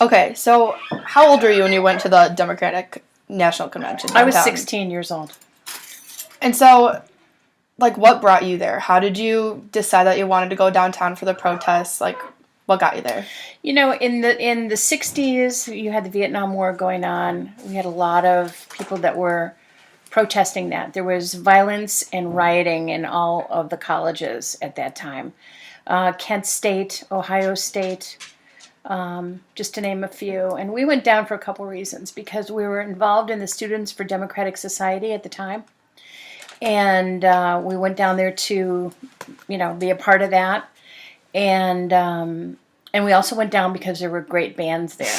Okay, so how old were you when you went to the Democratic National Convention I was downtown? 16 years old. And so, like, what brought you there? How did you decide that you wanted to go downtown for the protests? Like, what got you there? You know, in the 60s, you had the Vietnam War going on. We had a lot of people that were protesting that. There was violence and rioting in all of the colleges at that time. Kent State, Ohio State, just to name a few. And we went down for a couple reasons because we were involved in the Students for Democratic Society at the time. And we went down there to, be a part of that. And we also went down because there were great bands there.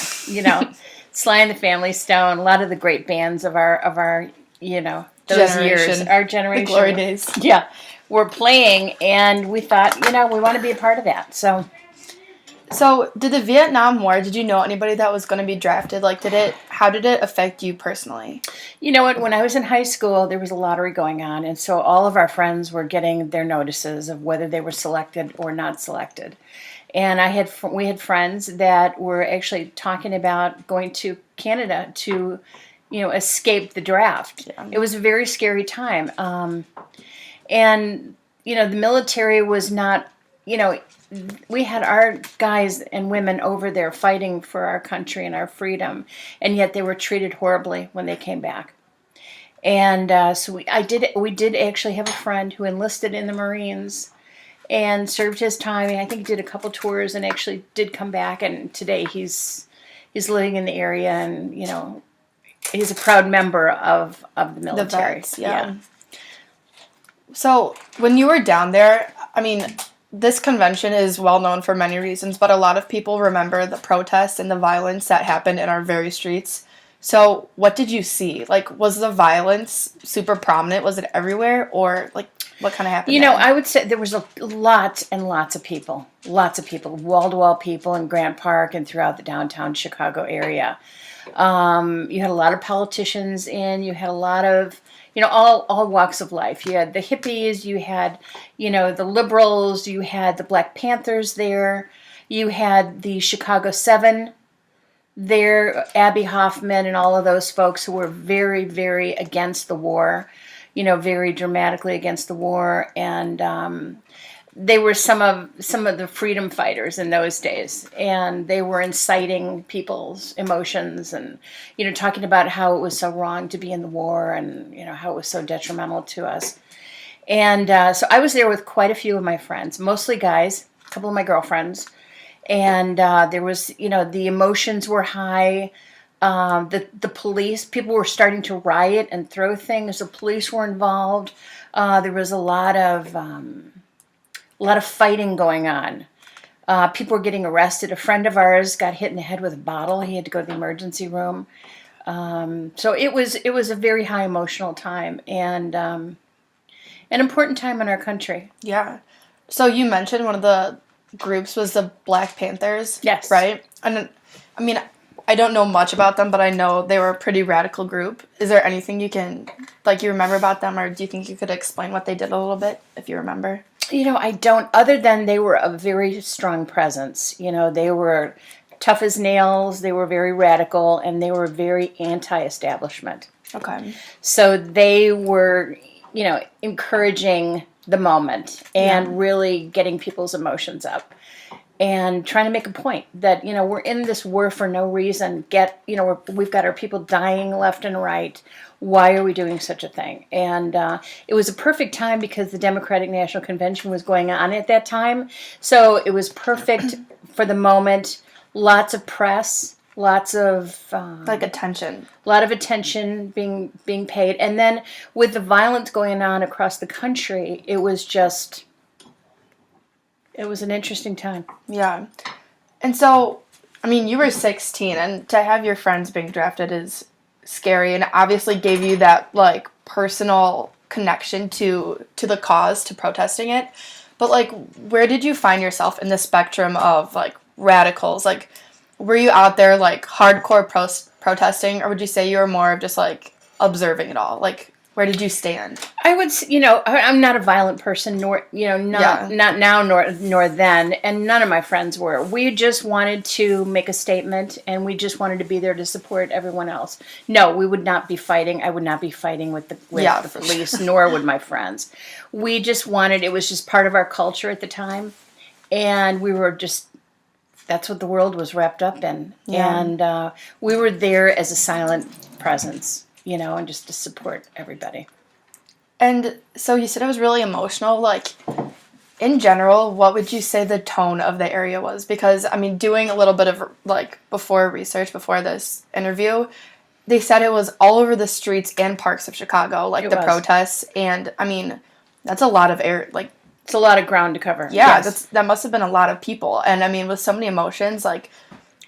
Sly and the Family Stone, a lot of the great bands of our those years, our generation, the glory days. Yeah, were playing, and we thought, we want to be a part of that. So, did the Vietnam War, did you know anybody that was going to be drafted? Like, how did it affect you personally? You know what? When I was in high school, there was a lottery going on, and so all of our friends were getting their notices of whether they were selected or not selected. And we had friends that were actually talking about going to Canada to, escape the draft. Yeah. It was a very scary time. And, the military was not, we had our guys and women over there fighting for our country and our freedom, and yet they were treated horribly when they came back. And so we did actually have a friend who enlisted in the Marines and served his time. I think he did a couple tours and actually did come back. And today he's living in the area, and he's a proud member of the military. The vets, yeah. So when you were down there, I mean, this convention is well known for many reasons, but a lot of people remember the protests and the violence that happened in our very streets. So what did you see? Like, was the violence super prominent? Was it everywhere? Or, like, what kind of happened there? I would say there was lots and lots of people, wall-to-wall people in Grant Park and throughout the downtown Chicago area. You had a lot of politicians in, you had a lot of, all walks of life. You had the hippies, you had, the liberals, you had the Black Panthers there, you had the Chicago 7 there, Abby Hoffman and all of those folks who were very, very against the war, very dramatically against the war. And they were some of the freedom fighters in those days, and they were inciting people's emotions and, talking about how it was so wrong to be in the war and, how it was so detrimental to us. And so I was there with quite a few of my friends, mostly guys, a couple of my girlfriends. And there was, the emotions were high. The police, people were starting to riot and throw things. The police were involved. There was a lot of fighting going on. People were getting arrested. A friend of ours got hit in the head with a bottle. He had to go to the emergency room. So it was a very high emotional time and an important time in our country. Yeah. So you mentioned one of the groups was the Black Panthers. Yes. Right? And I mean, I don't know much about them, but I know they were a pretty radical group. Is there anything you remember about them, or do you think you could explain what they did a little bit, if you remember? I don't, other than they were a very strong presence. They were tough as nails, they were very radical, and they were very anti-establishment. Okay. So they were, encouraging the moment and really getting people's emotions up and trying to make a point that, we're in this war for no reason. We've got our people dying left and right. Why are we doing such a thing? And it was a perfect time because the Democratic National Convention was going on at that time. So it was perfect for the moment. Lots of press, lots of attention. A lot of attention being paid. And then with the violence going on across the country, it was an interesting time. Yeah. And so, I mean, you were 16, and to have your friends being drafted is scary, and obviously gave you that, like, personal connection to the cause, to protesting it. But, like, where did you find yourself in the spectrum of, like, radicals? Like, were you out there, like, hardcore protesting, or would you say you were more of just, like, observing it all? Like, Where did you stand? I would, I'm not a violent person, nor, not now, nor then, and none of my friends were. We just wanted to make a statement, and we just wanted to be there to support everyone else. No, we would not be fighting. I would not be fighting with the police, nor would my friends. We just wanted, it was just part of our culture at the time, and we were just, that's what the world was wrapped up in. Yeah. And we were there as a silent presence, and just to support everybody. And so you said it was really emotional. Like, in general, what would you say the tone of the area was? Because, I mean, doing a little bit of, like, before this interview, they said it was all over the streets and parks of Chicago, like the protests. And, I mean, that's a lot of air, like... It's a lot of ground to cover. Yeah, yes. That must have been a lot of people. And, I mean, with so many emotions, like...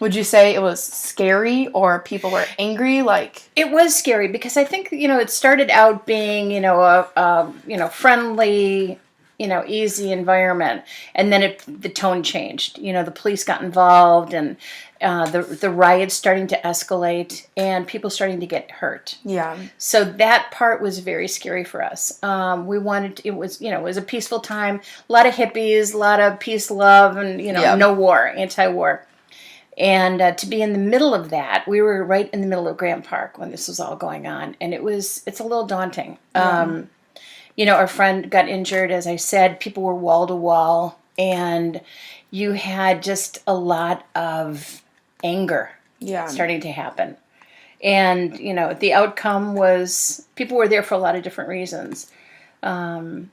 Would you say it was scary or people were angry? Like, it was scary because I think, it started out being, a friendly, easy environment. And then the tone changed. The police got involved and the riots starting to escalate and people starting to get hurt. Yeah. So that part was very scary for us. It was a peaceful time, a lot of hippies, a lot of peace, love, and, no war, anti-war. And to be in the middle of that, we were right in the middle of Grant Park when this was all going on. And it's a little daunting. Our friend got injured, as I said, people were wall to wall, and you had just a lot of anger starting to happen. And, the outcome was people were there for a lot of different reasons. But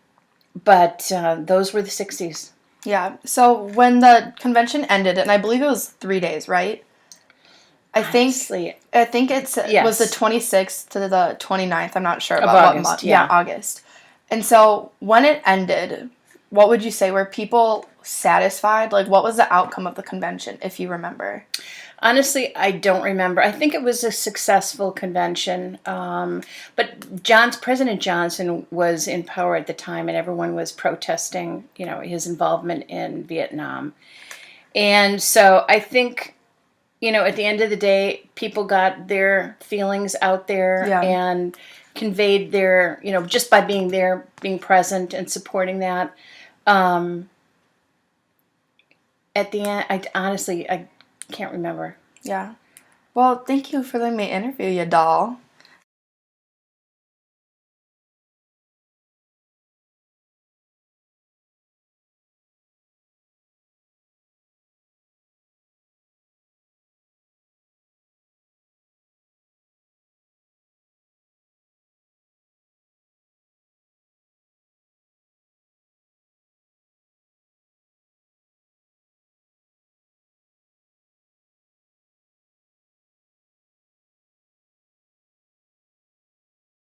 those were the 60s. Yeah. So when the convention ended, and I believe it was 3 days, right? I think it was the 26th to the 29th. I'm not sure about August, what month. Yeah, August. And so when it ended, what would you say? Were people satisfied? Like, what was the outcome of the convention, if you remember? Honestly, I don't remember. I think it was a successful convention. But President Johnson was in power at the time, and everyone was protesting, his involvement in Vietnam. And so I think, at the end of the day, people got their feelings out there and conveyed their, just by being there, being present and supporting that. At the end, I can't remember. Yeah. Well, thank you for letting me interview you, doll.